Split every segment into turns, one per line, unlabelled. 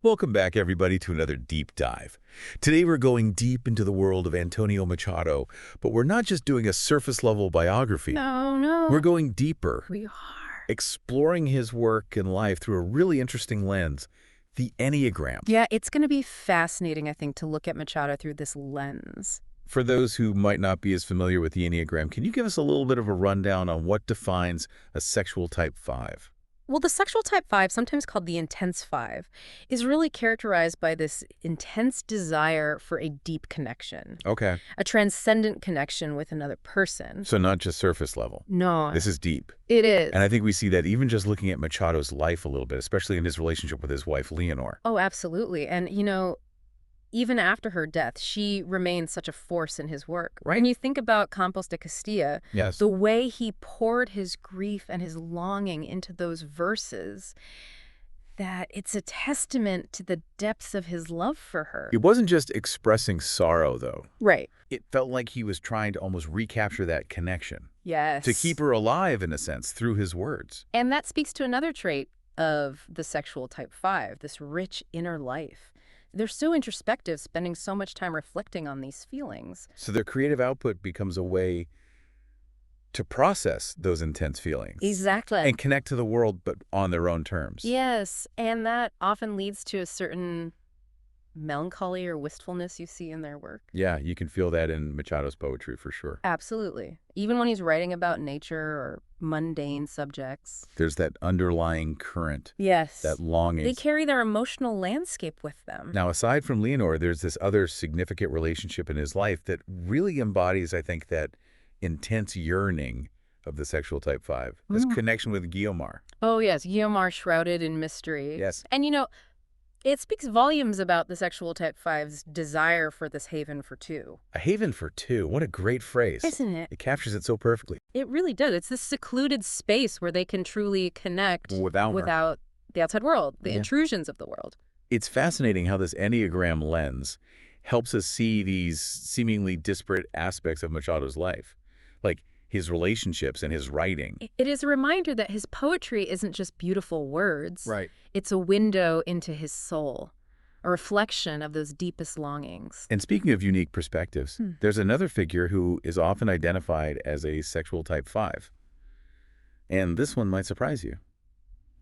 Welcome back, everybody, to another deep dive. Today we're going deep into the world of Antonio Machado, but we're not just doing a surface-level biography.
No.
We're going deeper,
We are.
exploring his work and life through a really interesting lens, the Enneagram.
Yeah, it's going to be fascinating, I think, to look at Machado through this lens.
For those who might not be as familiar with the Enneagram, can you give us a little bit of a rundown on what defines a sexual type 5?
Well, the sexual type 5, sometimes called the intense 5, is really characterized by this intense desire for a deep connection,
Okay.
a transcendent connection with another person.
So not just surface level.
No,
This is deep.
it is.
And I think we see that even just looking at Machado's life a little bit, especially in his relationship with his wife, Leonor.
Oh, absolutely. And, even after her death, she remains such a force in his work.
Right.
When you think about Campos de Castilla,
Yes.
the way he poured his grief and his longing into those verses, that it's a testament to the depths of his love for her.
It wasn't just expressing sorrow, though.
Right.
It felt like he was trying to almost recapture that connection,
Yes.
to keep her alive, in a sense, through his words.
And that speaks to another trait of the sexual type 5, this rich inner life. They're so introspective, spending so much time reflecting on these feelings.
So their creative output becomes a way to process those intense feelings.
Exactly.
And connect to the world, but on their own terms.
Yes, and that often leads to a certain melancholy or wistfulness you see in their work.
Yeah, you can feel that in Machado's poetry for sure.
Absolutely. Even when he's writing about nature or mundane subjects.
There's that underlying current,
Yes.
that longing.
They carry their emotional landscape with them.
Now, aside from Leonor, there's this other significant relationship in his life that really embodies, I think, that intense yearning of the sexual type 5, this connection with Guiomar.
Oh, yes. Guiomar shrouded in mystery.
Yes.
And, it speaks volumes about the sexual type 5's desire for this haven for two.
A haven for two. What a great phrase.
Isn't it?
It captures it so perfectly.
It really does. It's this secluded space where they can truly connect
Without her.
without the outside world, the
Yeah.
intrusions of the world.
It's fascinating how this Enneagram lens helps us see these seemingly disparate aspects of Machado's life, like his relationships and his writing.
It is a reminder that his poetry isn't just beautiful words.
Right.
It's a window into his soul, a reflection of those deepest longings.
And speaking of unique perspectives, there's another figure who is often identified as a sexual type 5. And this one might surprise you.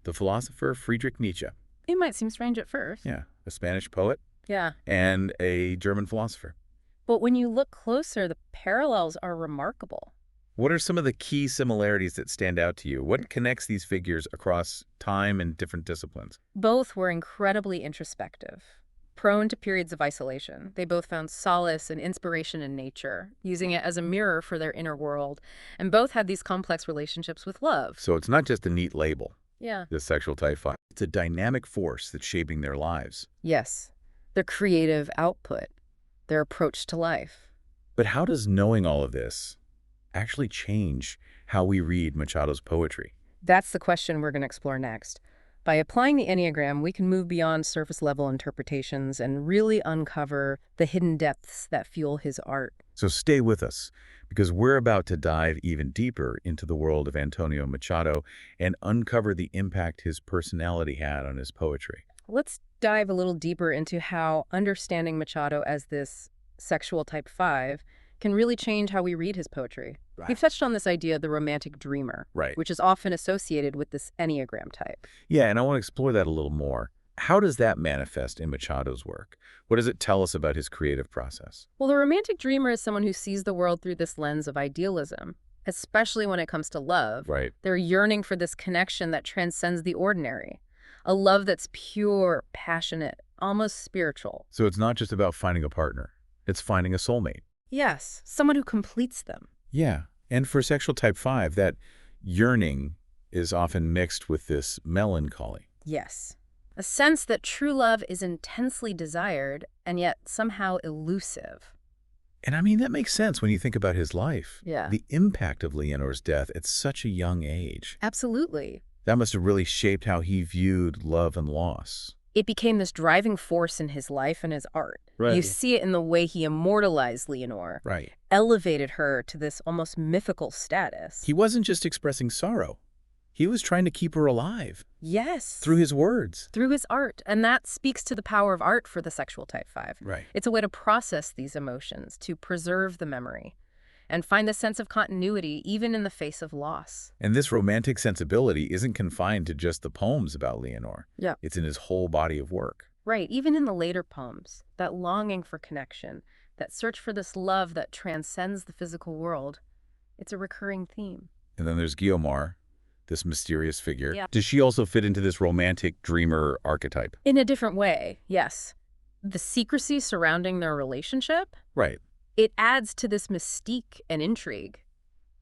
The philosopher Friedrich Nietzsche.
It might seem strange at first.
Yeah, a Spanish poet
Yeah.
and a German philosopher.
But when you look closer, the parallels are remarkable.
What are some of the key similarities that stand out to you? What connects these figures across time and different disciplines?
Both were incredibly introspective, prone to periods of isolation. They both found solace and inspiration in nature, using it as a mirror for their inner world, and both had these complex relationships with love.
So it's not just a neat label,
Yeah.
this sexual type 5. It's a dynamic force that's shaping their lives.
Yes. Their creative output, their approach to life.
But how does knowing all of this actually change how we read Machado's poetry?
That's the question we're going to explore next. By applying the Enneagram, we can move beyond surface-level interpretations and really uncover the hidden depths that fuel his art.
So stay with us, because we're about to dive even deeper into the world of Antonio Machado and uncover the impact his personality had on his poetry.
Let's dive a little deeper into how understanding Machado as this sexual type 5 can really change how we read his poetry.
Right.
We've touched on this idea of the romantic dreamer,
Right.
which is often associated with this Enneagram type.
Yeah, and I want to explore that a little more. How does that manifest in Machado's work? What does it tell us about his creative process?
Well, the romantic dreamer is someone who sees the world through this lens of idealism, especially when it comes to love.
Right.
They're yearning for this connection that transcends the ordinary, a love that's pure, passionate, almost spiritual.
So it's not just about finding a partner. It's finding a soulmate.
Yes, someone who completes them.
Yeah, and for sexual type 5, that yearning is often mixed with this melancholy.
Yes. A sense that true love is intensely desired and yet somehow elusive.
And I mean, that makes sense when you think about his life.
Yeah.
The impact of Leonor's death at such a young age.
Absolutely.
That must have really shaped how he viewed love and loss.
It became this driving force in his life and his art.
Right.
You see it in the way he immortalized Leonor,
Right.
elevated her to this almost mythical status.
He wasn't just expressing sorrow. He was trying to keep her alive
Yes.
through his words.
Through his art. And that speaks to the power of art for the sexual type 5.
Right.
It's a way to process these emotions, to preserve the memory, and find the sense of continuity even in the face of loss.
And this romantic sensibility isn't confined to just the poems about Leonore.
Yeah.
It's in his whole body of work.
Right. Even in the later poems, that longing for connection, that search for this love that transcends the physical world, it's a recurring theme.
And then there's Guiomar, this mysterious figure.
Yeah.
Does she also fit into this romantic dreamer archetype?
In a different way, yes. The secrecy surrounding their relationship,
Right.
it adds to this mystique and intrigue.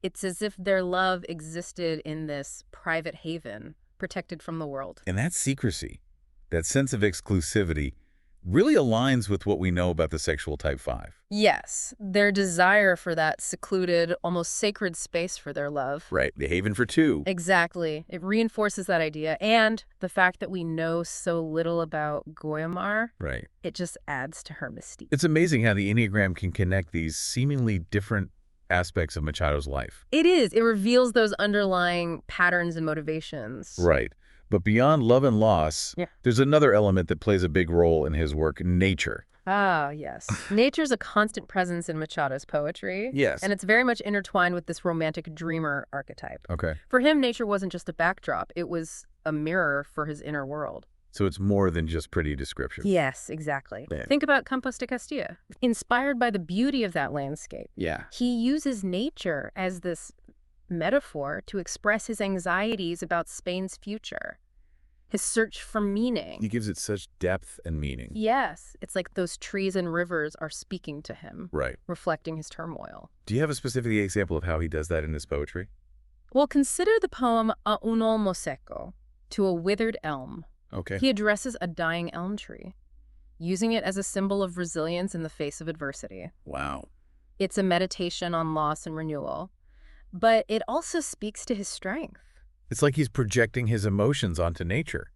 It's as if their love existed in this private haven, protected from the world.
And that secrecy, that sense of exclusivity, really aligns with what we know about the sexual type 5.
Yes, their desire for that secluded, almost sacred space for their love.
Right. The haven for two.
Exactly. It reinforces that idea. And the fact that we know so little about Guiomar,
Right.
it just adds to her mystique.
It's amazing how the Enneagram can connect these seemingly different aspects of Machado's life.
It is. It reveals those underlying patterns and motivations.
Right. But beyond love and loss,
Yeah.
there's another element that plays a big role in his work, nature.
Ah, yes. Nature's a constant presence in Machado's poetry.
Yes.
And it's very much intertwined with this romantic dreamer archetype.
Okay.
For him, nature wasn't just a backdrop. It was a mirror for his inner world.
So it's more than just pretty description.
Yes, exactly.
Yeah.
Think about Campos de Castilla. Inspired by the beauty of that landscape,
Yeah.
he uses nature as this metaphor to express his anxieties about Spain's future, his search for meaning.
He gives it such depth and meaning.
Yes, it's like those trees and rivers are speaking to him,
Right.
reflecting his turmoil.
Do you have a specific example of how he does that in his poetry?
Well, consider the poem A un olmo seco, to a withered elm.
Okay.
He addresses a dying elm tree, using it as a symbol of resilience in the face of adversity.
Wow.
It's a meditation on loss and renewal, but it also speaks to his strength.
It's like he's projecting his emotions onto nature,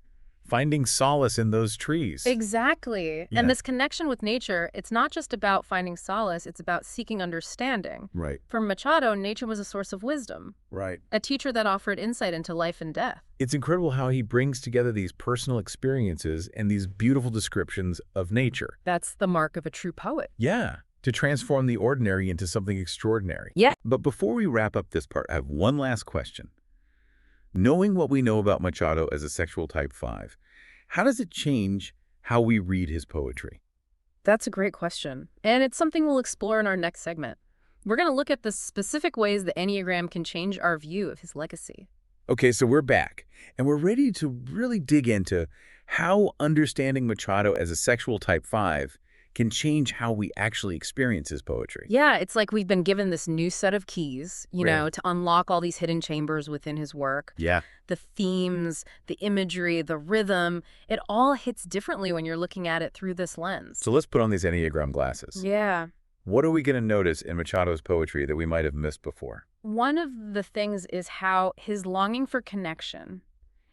finding solace in those trees.
Exactly.
Yeah.
And this connection with nature, it's not just about finding solace, it's about seeking understanding.
Right.
For Machado, nature was a source of wisdom,
Right.
a teacher that offered insight into life and death.
It's incredible how he brings together these personal experiences and these beautiful descriptions of nature.
That's the mark of a true poet.
Yeah. To transform the ordinary into something extraordinary.
Yeah.
But before we wrap up this part, I have one last question. Knowing what we know about Machado as a sexual type 5, how does it change how we read his poetry?
That's a great question. And it's something we'll explore in our next segment. We're going to look at the specific ways the Enneagram can change our view of his legacy.
Okay, so we're back, and we're ready to really dig into how understanding Machado as a sexual type 5 can change how we actually experience his poetry.
Yeah, it's like we've been given this new set of keys,
Right.
to unlock all these hidden chambers within his work.
Yeah.
The themes, the imagery, the rhythm, it all hits differently when you're looking at it through this lens.
So let's put on these Enneagram glasses.
Yeah.
What are we going to notice in Machado's poetry that we might have missed before?
One of the things is how his longing for connection,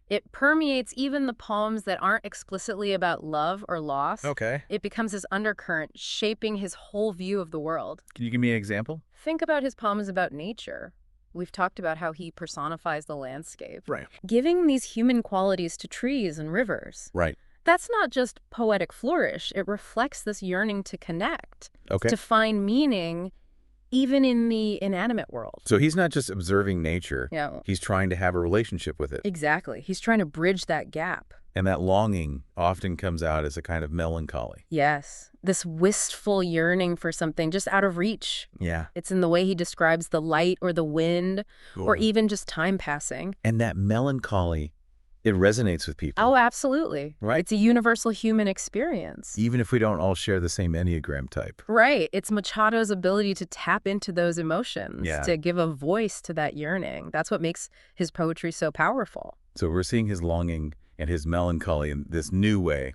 it permeates even the poems that aren't explicitly about love or loss.
Okay.
It becomes this undercurrent shaping his whole view of the world.
Can you give me an example?
Think about his poems about nature. We've talked about how he personifies the landscape,
Right.
giving these human qualities to trees and rivers.
Right.
That's not just poetic flourish. It reflects this yearning to connect,
Okay.
to find meaning even in the inanimate world.
So he's not just observing nature.
Yeah,
He's trying to have a relationship with it.
exactly. He's trying to bridge that gap.
And that longing often comes out as a kind of melancholy.
Yes, this wistful yearning for something just out of reach.
Yeah.
It's in the way he describes the light or the wind or even just time passing.
And that melancholy, it resonates with people.
Oh, absolutely.
Right.
It's a universal human experience.
Even if we don't all share the same Enneagram type.
Right. It's Machado's ability to tap into those emotions,
Yeah.
to give a voice to that yearning. That's what makes his poetry so powerful.
So we're seeing his longing and his melancholy in this new way.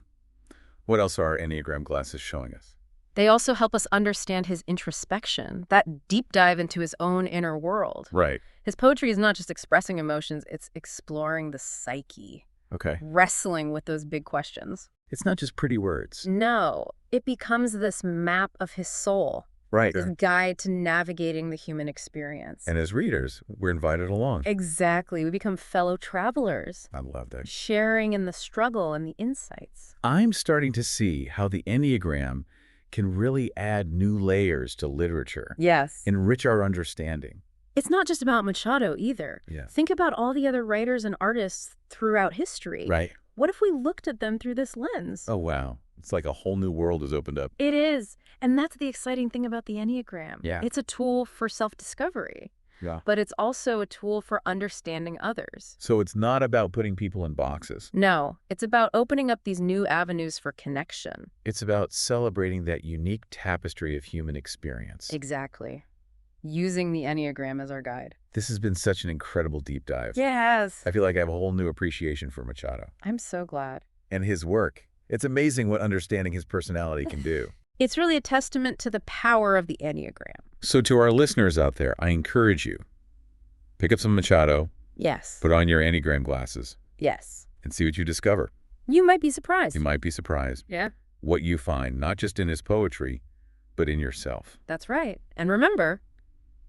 What else are our Enneagram glasses showing us?
They also help us understand his introspection, that deep dive into his own inner world.
Right.
His poetry is not just expressing emotions, it's exploring the psyche,
Okay.
wrestling with those big questions.
It's not just pretty words.
No, it becomes this map of his soul,
Right.
this guide to navigating the human experience.
And as readers, we're invited along.
Exactly. We become fellow travelers,
I love that.
sharing in the struggle and the insights.
I'm starting to see how the Enneagram can really add new layers to literature,
Yes.
enrich our understanding.
It's not just about Machado either.
Yeah.
Think about all the other writers and artists throughout history.
Right.
What if we looked at them through this lens?
Oh, wow. It's like a whole new world has opened up.
It is. And that's the exciting thing about the Enneagram.
Yeah.
It's a tool for self-discovery.
Yeah.
But it's also a tool for understanding others.
So it's not about putting people in boxes.
No, it's about opening up these new avenues for connection.
It's about celebrating that unique tapestry of human experience.
Exactly. Using the Enneagram as our guide.
This has been such an incredible deep dive.
Yes.
I feel like I have a whole new appreciation for Machado
I'm so glad.
and his work. It's amazing what understanding his personality can do.
It's really a testament to the power of the Enneagram.
So to our listeners out there, I encourage you, pick up some Machado,
Yes.
put on your Enneagram glasses,
Yes.
and see what you discover.
You might be surprised.
You might be surprised
Yeah.
what you find, not just in his poetry, but in yourself.
That's right. And remember,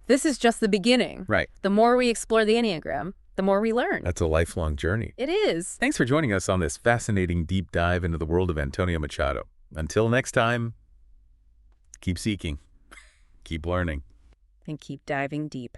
this is just the beginning.
Right.
The more we explore the Enneagram, the more we learn.
That's a lifelong journey.
It is.
Thanks for joining us on this fascinating deep dive into the world of Antonio Machado. Until next time, keep seeking, keep learning.
And keep diving deep.